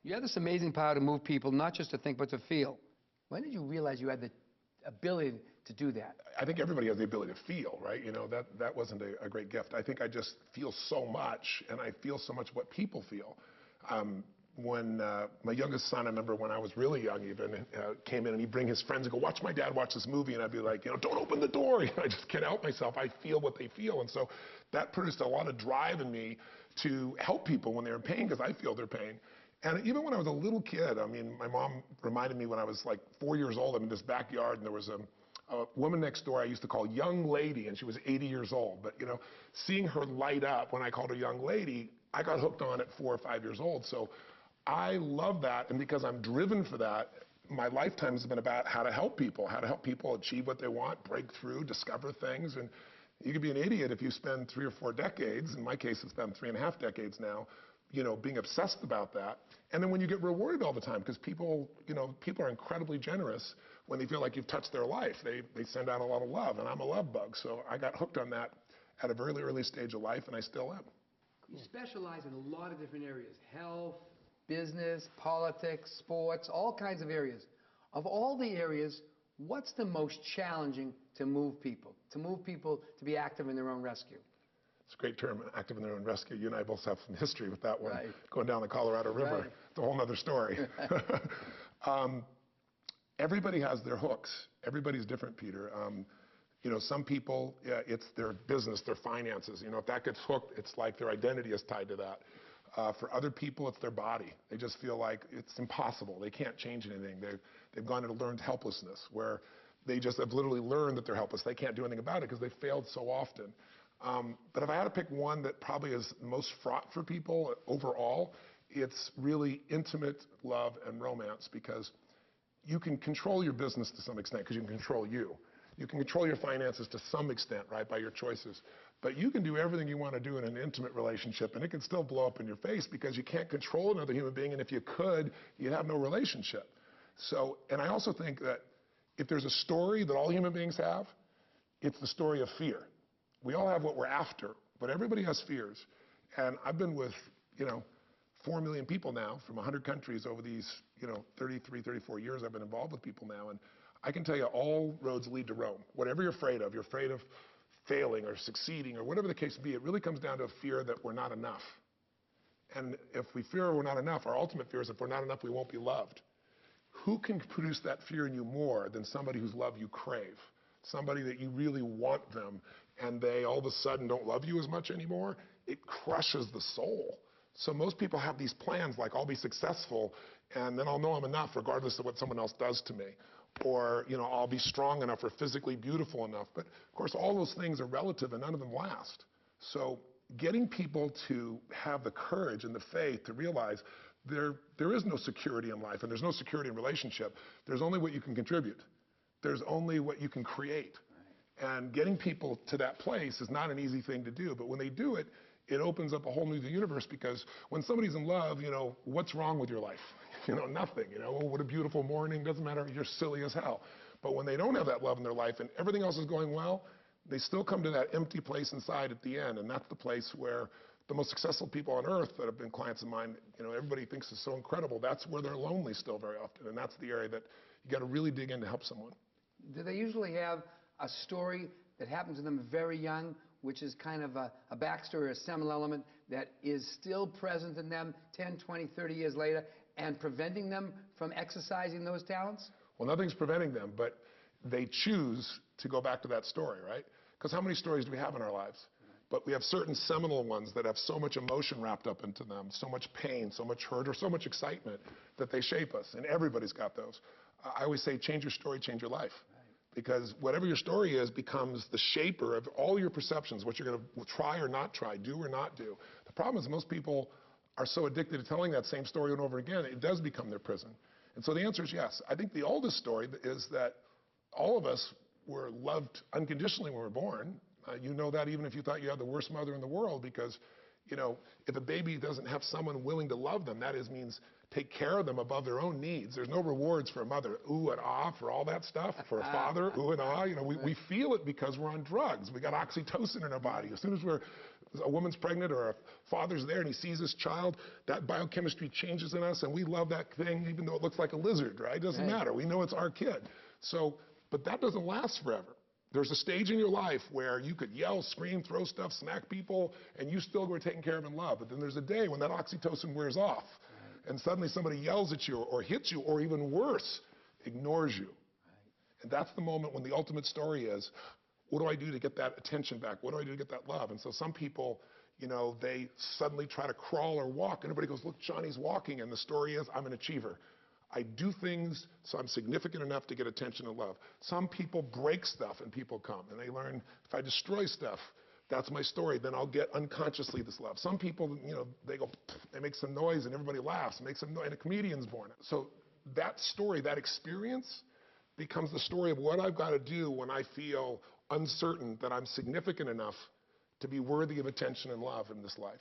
You have this amazing power to move people, not just to think, but to feel. When did you realize you had the ability to do that? I think everybody has the ability to feel, right? You know, that wasn't a great gift. I think I just feel so much, and I feel so much what people feel. When my youngest son, I remember when I was really young even, came in and he'd bring his friends and go, watch my dad watch this movie, and I'd be like, you know, don't open the door. I just can't help myself. I feel what they feel. And so that produced a lot of drive in me to help people when they're in pain, because I feel their pain. And even when I was a little kid, I mean, my mom reminded me when I was like 4 years old, I'm in this backyard, and there was a woman next door I used to call young lady, and she was 80 years old. But, you know, seeing her light up when I called her young lady, I got hooked on at 4 or 5 years old. So I love that, and because I'm driven for that, my lifetime has been about how to help people achieve what they want, break through, discover things. And you could be an idiot if you spend 3 or 4 decades, in my case it's been 3.5 decades now, you know, being obsessed about that. And then when you get rewarded all the time, because people, you know, people are incredibly generous when they feel like you've touched their life. They send out a lot of love, and I'm a love bug. So I got hooked on that at a very early stage of life, and I still am. You specialize in a lot of different areas: health, business, politics, sports, all kinds of areas. Of all the areas, what's the most challenging to move people to be active in their own rescue? It's a great term, active in their own rescue. You and I both have some history with that one, right. Going down the Colorado River. Right. It's a whole other story. Everybody has their hooks. Everybody's different, Peter. You know, some people, it's their business, their finances. You know, if that gets hooked, it's like their identity is tied to that. For other people, it's their body. They just feel like it's impossible. They can't change anything. They've gone into learned helplessness, where they just have literally learned that they're helpless. They can't do anything about it because they failed so often. But if I had to pick one that probably is most fraught for people overall, it's really intimate love and romance, because you can control your business to some extent because you can control you. You can control your finances to some extent, right, by your choices. But you can do everything you want to do in an intimate relationship, and it can still blow up in your face because you can't control another human being, and if you could, you'd have no relationship. So, and I also think that if there's a story that all human beings have, it's the story of fear. We all have what we're after, but everybody has fears. And I've been with, you know, 4 million people now from 100 countries over these, you know, 33, 34 years I've been involved with people now. And I can tell you all roads lead to Rome. Whatever you're afraid of failing or succeeding or whatever the case may be, it really comes down to a fear that we're not enough. And if we fear we're not enough, our ultimate fear is if we're not enough, we won't be loved. Who can produce that fear in you more than somebody whose love you crave? Somebody that you really want them, and they all of a sudden don't love you as much anymore? It crushes the soul. So most people have these plans like, I'll be successful, and then I'll know I'm enough regardless of what someone else does to me. Or, you know, I'll be strong enough or physically beautiful enough. But of course, all those things are relative and none of them last. So getting people to have the courage and the faith to realize there is no security in life, and there's no security in relationship. There's only what you can contribute. There's only what you can create. And getting people to that place is not an easy thing to do, but when they do it, it opens up a whole new universe, because when somebody's in love, you know, what's wrong with your life? You know, nothing. You know, oh, what a beautiful morning, doesn't matter, you're silly as hell. But when they don't have that love in their life and everything else is going well, they still come to that empty place inside at the end, and that's the place where the most successful people on earth that have been clients of mine, you know, everybody thinks is so incredible, that's where they're lonely still very often, and that's the area that you got to really dig in to help someone. Do they usually have a story that happened to them very young, which is kind of a backstory or a seminal element that is still present in them 10, 20, 30 years later and preventing them from exercising those talents? Well, nothing's preventing them, but they choose to go back to that story, right? Because how many stories do we have in our lives? But we have certain seminal ones that have so much emotion wrapped up into them, so much pain, so much hurt, or so much excitement that they shape us, and everybody's got those. I always say, change your story, change your life. Because whatever your story is becomes the shaper of all your perceptions, what you're going to try or not try, do or not do. The problem is most people are so addicted to telling that same story over and over again, it does become their prison. And so the answer is yes. I think the oldest story is that all of us were loved unconditionally when we were born. You know that even if you thought you had the worst mother in the world, because, you know, if a baby doesn't have someone willing to love them, that means take care of them above their own needs. There's no rewards for a mother, ooh and ah, for all that stuff. For a father, ooh and ah. You know, we feel it because we're on drugs. We got oxytocin in our body. As soon as we're a woman's pregnant or a father's there and he sees his child, that biochemistry changes in us and we love that thing even though it looks like a lizard, right? It doesn't matter. We know it's our kid. So, but that doesn't last forever. There's a stage in your life where you could yell, scream, throw stuff, smack people, and you still were taken care of in love. But then there's a day when that oxytocin wears off, and suddenly somebody yells at you or hits you, or even worse, ignores you. And that's the moment when the ultimate story is, what do I do to get that attention back? What do I do to get that love? And so some people, you know, they suddenly try to crawl or walk, and everybody goes, look, Johnny's walking, and the story is, I'm an achiever. I do things so I'm significant enough to get attention and love. Some people break stuff and people come, and they learn, if I destroy stuff, that's my story, then I'll get unconsciously this love. Some people, you know, they go, they make some noise and everybody laughs, make some noise, and a comedian's born. So that story, that experience becomes the story of what I've got to do when I feel uncertain that I'm significant enough to be worthy of attention and love in this life.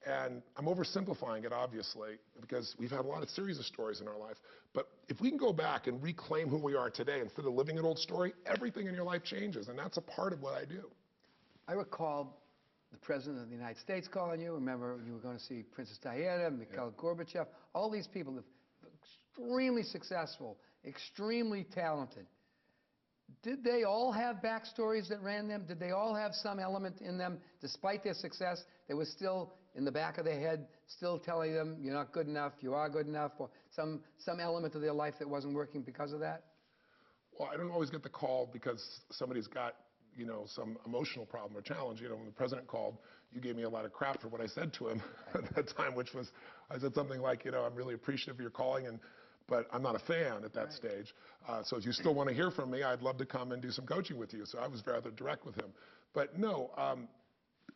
And I'm oversimplifying it, obviously, because we've had a lot of series of stories in our life. But if we can go back and reclaim who we are today instead of living an old story, everything in your life changes. And that's a part of what I do. I recall the President of the United States calling you. Remember, you were going to see Princess Diana, Mikhail Gorbachev, all these people, extremely successful, extremely talented. Did they all have backstories that ran them? Did they all have some element in them, despite their success, that was still in the back of their head, still telling them, you're not good enough, you are good enough, or some element of their life that wasn't working because of that? Well, I don't always get the call because somebody's got, you know, some emotional problem or challenge. You know, when the president called, you gave me a lot of crap for what I said to him at that time, which was, I said something like, you know, I'm really appreciative of your calling, but I'm not a fan at that stage. So if you still want to hear from me, I'd love to come and do some coaching with you. So I was rather direct with him. But no,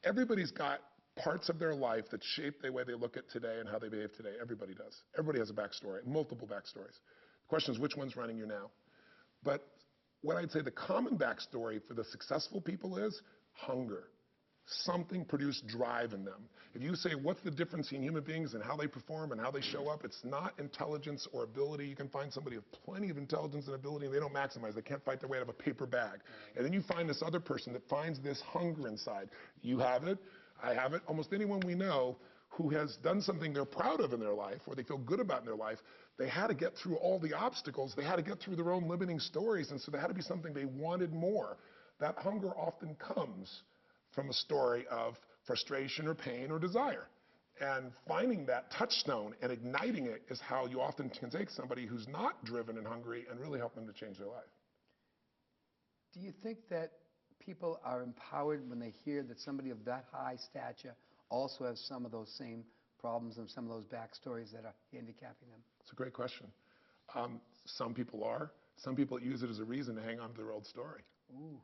everybody's got parts of their life that shape the way they look at today and how they behave today. Everybody does. Everybody has a backstory, multiple backstories. The question is, which one's running you now? But what I'd say the common backstory for the successful people is hunger. Something produced drive in them. If you say, what's the difference in human beings and how they perform and how they show up, it's not intelligence or ability. You can find somebody with plenty of intelligence and ability and they don't maximize. They can't fight their way out of a paper bag. And then you find this other person that finds this hunger inside. You have it, I have it. Almost anyone we know who has done something they're proud of in their life or they feel good about in their life, they had to get through all the obstacles. They had to get through their own limiting stories. And so there had to be something they wanted more. That hunger often comes from a story of frustration or pain or desire. And finding that touchstone and igniting it is how you often can take somebody who's not driven and hungry and really help them to change their life. Do you think that people are empowered when they hear that somebody of that high stature also has some of those same problems and some of those backstories that are handicapping them? It's a great question. Some people are. Some people use it as a reason to hang on to their old story. Ooh.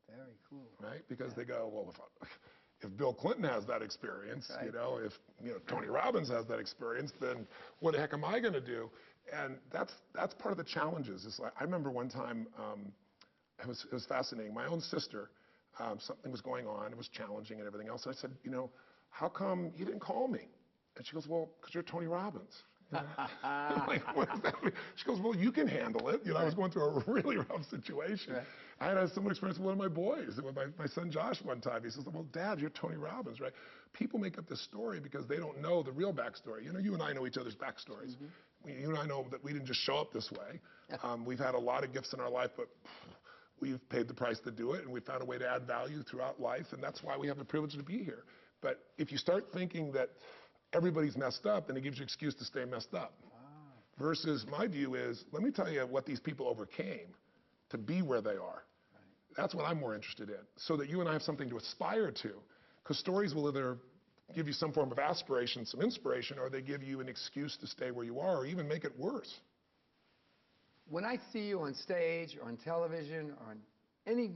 Very cool. Right? Because they go, well, if Bill Clinton has that experience, you know, if Tony Robbins has that experience, then what the heck am I going to do? And that's part of the challenges. It's like, I remember one time, it was fascinating. My own sister, something was going on. It was challenging and everything else. And I said, you know, how come you didn't call me? And she goes, well, because you're Tony Robbins. I'm like, what does that mean? She goes, well, you can handle it. You know, I was going through a really rough situation. Right. I had a similar experience with one of my boys, with my son Josh one time. He says, well, Dad, you're Tony Robbins, right? People make up this story because they don't know the real backstory. You know, you and I know each other's backstories. Mm-hmm. You and I know that we didn't just show up this way. We've had a lot of gifts in our life, but we've paid the price to do it, and we found a way to add value throughout life, and that's why we have the privilege to be here. But if you start thinking that everybody's messed up, then it gives you an excuse to stay messed up. Versus my view is, let me tell you what these people overcame to be where they are. That's what I'm more interested in, so that you and I have something to aspire to. Because stories will either give you some form of aspiration, some inspiration, or they give you an excuse to stay where you are, or even make it worse. When I see you on stage or on television or in any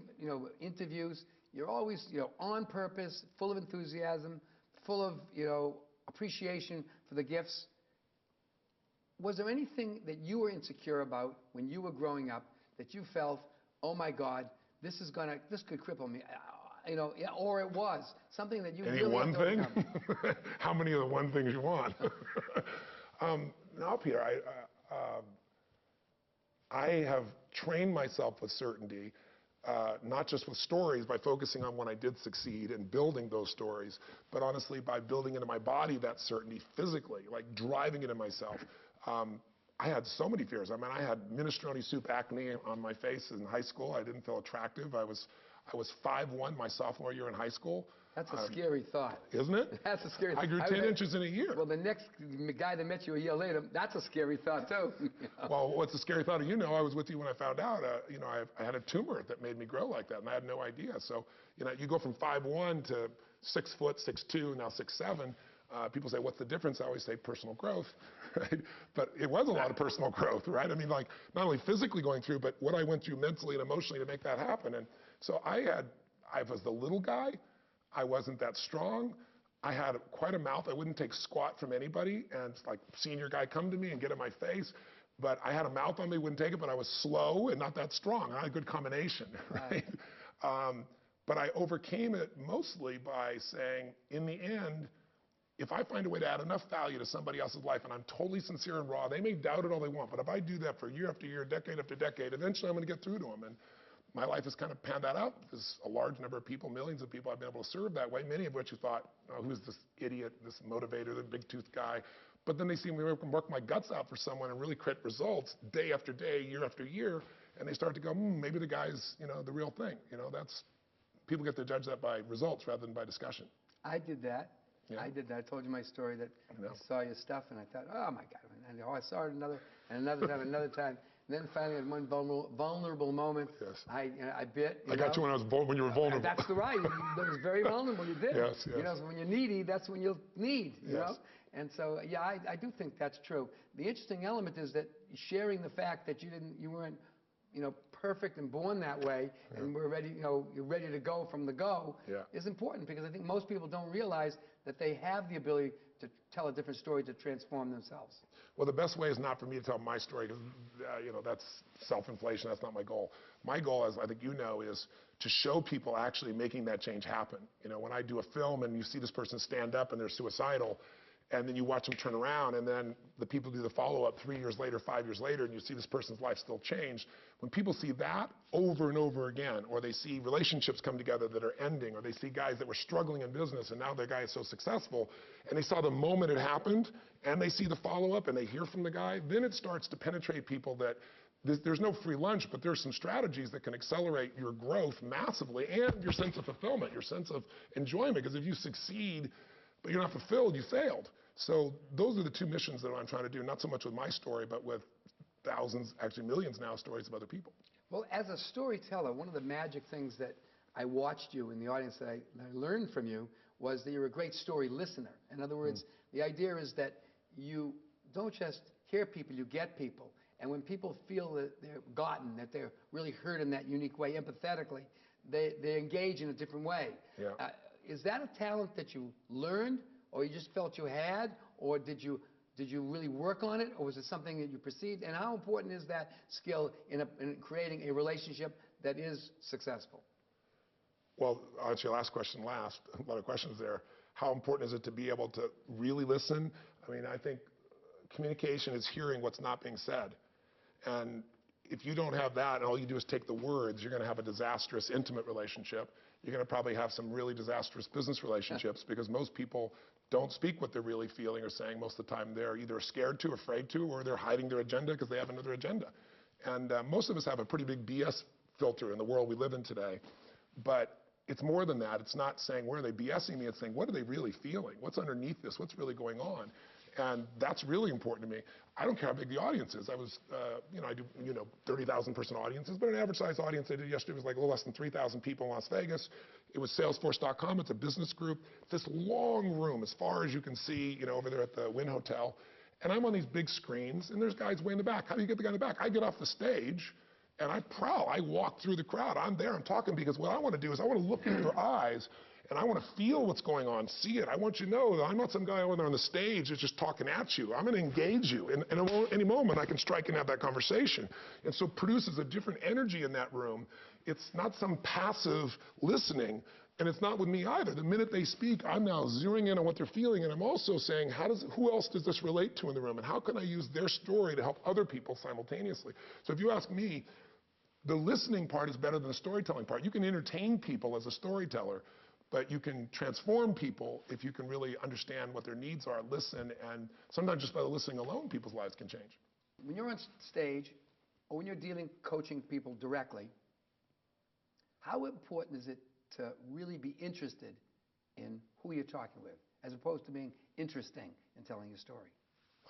interviews, you're always on purpose, full of enthusiasm, full of appreciation for the gifts. Was there anything that you were insecure about when you were growing up that you felt, oh my God, this could cripple me, or it was something that you really one thing? How many of the one things you want? No, Peter, I have trained myself with certainty not just with stories, by focusing on when I did succeed and building those stories, but honestly by building into my body that certainty physically, like driving it in myself. I had so many fears. I mean, I had minestrone soup acne on my face in high school. I didn't feel attractive. I was 5'1" my sophomore year in high school. That's a scary thought. Isn't it? That's a scary thought. I grew 10 inches in a year. Well, the next guy that met you a year later, that's a scary thought, too. Well, what's a scary thought? I was with you when I found out, I had a tumor that made me grow like that, and I had no idea. So, you go from 5'1" to 6 foot, 6'2", now 6'7". People say, what's the difference? I always say personal growth, right? But it was a lot of personal growth, right? I mean, like, not only physically going through, but what I went through mentally and emotionally to make that happen. And so I was the little guy. I wasn't that strong. I had quite a mouth. I wouldn't take squat from anybody. And it's like, senior guy come to me and get in my face. But I had a mouth on me, wouldn't take it, but I was slow and not that strong. I had a good combination, right? But I overcame it mostly by saying, in the end, if I find a way to add enough value to somebody else's life, and I'm totally sincere and raw, they may doubt it all they want, but if I do that for year after year, decade after decade, eventually I'm going to get through to them. And my life has kind of panned that out. There's a large number of people, millions of people I've been able to serve that way, many of which who thought, oh, who's this idiot, this motivator, the big-toothed guy? But then they see me work my guts out for someone and really create results day after day, year after year, and they start to go, maybe the guy's, the real thing. That's, people get to judge that by results rather than by discussion. I did that. Yeah. I did that. I told you my story that I saw your stuff and I thought, oh my God. And I saw it another time. And then finally, at one vulnerable moment, yes. I bit. I got you when you were vulnerable. That's the right. That was very vulnerable. You did. Yes, yes. So when you're needy, that's when you'll need. You yes. know. And so, yeah, I do think that's true. The interesting element is that sharing the fact that you weren't, perfect and born that way, and we're ready, you're ready to go from the go, is important because I think most people don't realize that they have the ability to tell a different story to transform themselves. Well, the best way is not for me to tell my story because, that's self-inflation. That's not my goal. My goal, as I think is to show people actually making that change happen. When I do a film and you see this person stand up and they're suicidal, and then you watch them turn around, and then the people do the follow-up 3 years later, 5 years later, and you see this person's life still changed. When people see that over and over again, or they see relationships come together that are ending, or they see guys that were struggling in business and now their guy is so successful, and they saw the moment it happened, and they see the follow-up, and they hear from the guy, then it starts to penetrate people that there's no free lunch, but there's some strategies that can accelerate your growth massively and your sense of fulfillment, your sense of enjoyment, because if you succeed, but you're not fulfilled, you failed. So those are the two missions that I'm trying to do, not so much with my story, but with thousands, actually millions now, stories of other people. Well, as a storyteller, one of the magic things that I watched you in the audience that I learned from you was that you're a great story listener. In other words, the idea is that you don't just hear people, you get people. And when people feel that they're gotten, that they're really heard in that unique way, empathetically, they engage in a different way. Yeah. Is that a talent that you learned, or you just felt you had, or did you really work on it, or was it something that you perceived? And how important is that skill in creating a relationship that is successful? Well, I'll answer your last question last. A lot of questions there. How important is it to be able to really listen? I mean, I think communication is hearing what's not being said. And if you don't have that and all you do is take the words, you're going to have a disastrous intimate relationship. You're going to probably have some really disastrous business relationships because most people don't speak what they're really feeling or saying. Most of the time they're either scared to, afraid to, or they're hiding their agenda because they have another agenda. And most of us have a pretty big BS filter in the world we live in today. But it's more than that. It's not saying, where are they BSing me? It's saying, what are they really feeling? What's underneath this? What's really going on? And that's really important to me. I don't care how big the audience is. I was, I do, 30,000 person audiences, but an average size audience I did yesterday was like a little less than 3,000 people in Las Vegas. It was Salesforce.com. It's a business group. This long room, as far as you can see, over there at the Wynn Hotel. And I'm on these big screens, and there's guys way in the back. How do you get the guy in the back? I get off the stage, and I prowl. I walk through the crowd. I'm there. I'm talking because what I want to do is I want to look in your eyes, and I want to feel what's going on, see it. I want you to know that I'm not some guy over there on the stage that's just talking at you. I'm going to engage you. And at any moment, I can strike and have that conversation. And so it produces a different energy in that room. It's not some passive listening, and it's not with me either. The minute they speak, I'm now zeroing in on what they're feeling, and I'm also saying, who else does this relate to in the room, and how can I use their story to help other people simultaneously? So if you ask me, The listening part is better than the storytelling part. You can entertain people as a storyteller, but you can transform people if you can really understand what their needs are, listen, and sometimes just by listening alone, people's lives can change. When you're on stage, or when you're coaching people directly, how important is it to really be interested in who you're talking with, as opposed to being interesting in telling your story?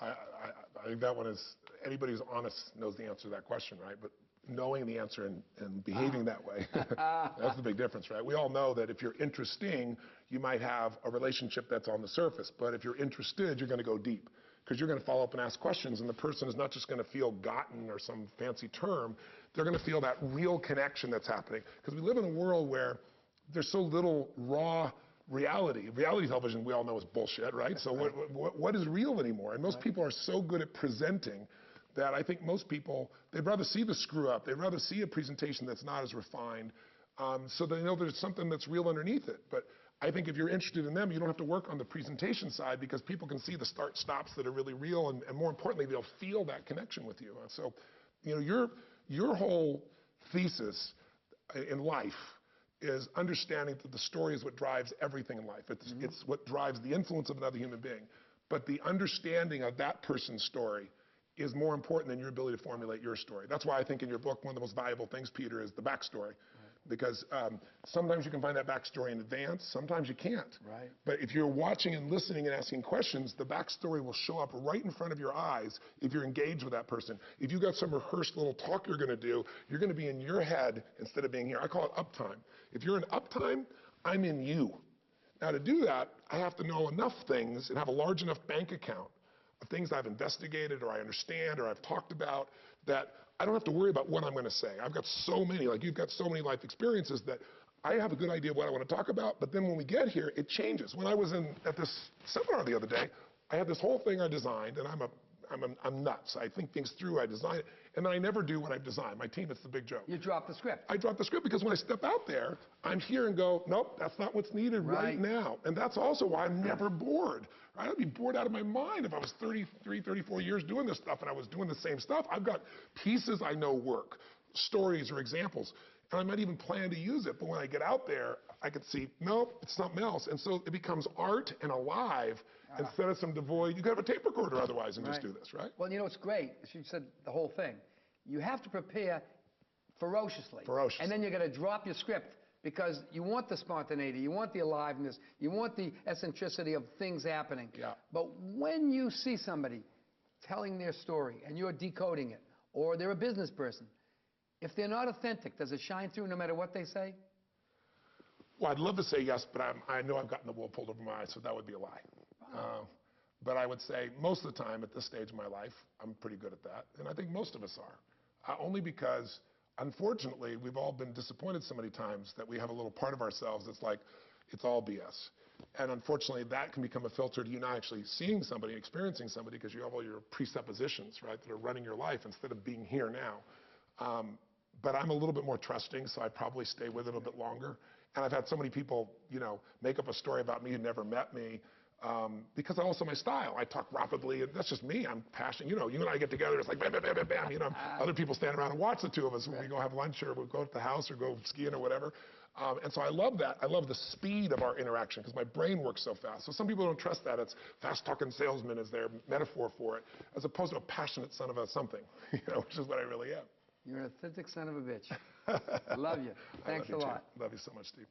I think that one is, anybody who's honest knows the answer to that question, right? But knowing the answer and behaving that way, that's the big difference, right? We all know that if you're interesting, you might have a relationship that's on the surface. But if you're interested, you're going to go deep, because you're going to follow up and ask questions, and the person is not just going to feel gotten or some fancy term. They're going to feel that real connection that's happening. Because we live in a world where there's so little raw reality. Reality television, we all know, is bullshit, right? So what is real anymore? And most people are so good at presenting that I think most people, they'd rather see the screw up. They'd rather see a presentation that's not as refined, so they know there's something that's real underneath it. But I think if you're interested in them, you don't have to work on the presentation side, because people can see the start-stops that are really real, and more importantly, they'll feel that connection with you. So, you know, your whole thesis in life is understanding that the story is what drives everything in life. It's what drives the influence of another human being. But the understanding of that person's story is more important than your ability to formulate your story. That's why I think in your book, one of the most valuable things, Peter, is the backstory. Because sometimes you can find that backstory in advance, sometimes you can't. Right. But if you're watching and listening and asking questions, the backstory will show up right in front of your eyes if you're engaged with that person. If you've got some rehearsed little talk you're going to do, you're going to be in your head instead of being here. I call it uptime. If you're in uptime, I'm in you. Now, to do that, I have to know enough things and have a large enough bank account of things I've investigated or I understand or I've talked about, that I don't have to worry about what I'm going to say. I've got so many, like you've got so many life experiences, that I have a good idea of what I want to talk about, but then when we get here, it changes. When I was at this seminar the other day, I had this whole thing I designed, and I'm nuts. I think things through, I design it, and then I never do what I've designed. My team, it's the big joke. You drop the script. I drop the script because when I step out there, I'm here and go, nope, that's not what's needed right now. And that's also why I'm never bored. Right? I'd be bored out of my mind if I was 33, 34 years doing this stuff and I was doing the same stuff. I've got pieces I know work, stories or examples, and I might even plan to use it. But when I get out there, I could see, nope, it's something else. And so it becomes art and alive instead of some devoid. You could have a tape recorder otherwise and just do this, right? Well, you know, it's great. She said the whole thing. You have to prepare ferociously. And then you're going to drop your script, because you want the spontaneity, you want the aliveness, you want the eccentricity of things happening. Yeah. But when you see somebody telling their story and you're decoding it, or they're a business person, if they're not authentic, does it shine through no matter what they say? Well, I'd love to say yes, but I know I've gotten the wool pulled over my eyes, so that would be a lie. But I would say most of the time at this stage of my life, I'm pretty good at that. And I think most of us are. Only because, unfortunately, we've all been disappointed so many times that we have a little part of ourselves that's like, it's all BS. And unfortunately, that can become a filter to you not actually seeing somebody, experiencing somebody, because you have all your presuppositions, right, that are running your life instead of being here now. But I'm a little bit more trusting, so I probably stay with it a bit longer. And I've had so many people, you know, make up a story about me who never met me, because also my style. I talk rapidly, and that's just me. I'm passionate. You know, you and I get together, it's like bam, bam, bam, bam, bam. You know, other people stand around and watch the two of us when we go have lunch or we go to the house or go skiing or whatever. And so I love that. I love the speed of our interaction because my brain works so fast. So some people don't trust that. It's fast-talking salesman is their metaphor for it, as opposed to a passionate son of a something, you know, which is what I really am. You're an authentic son of a bitch. I love you. Thanks a lot. Love you so much, Steve.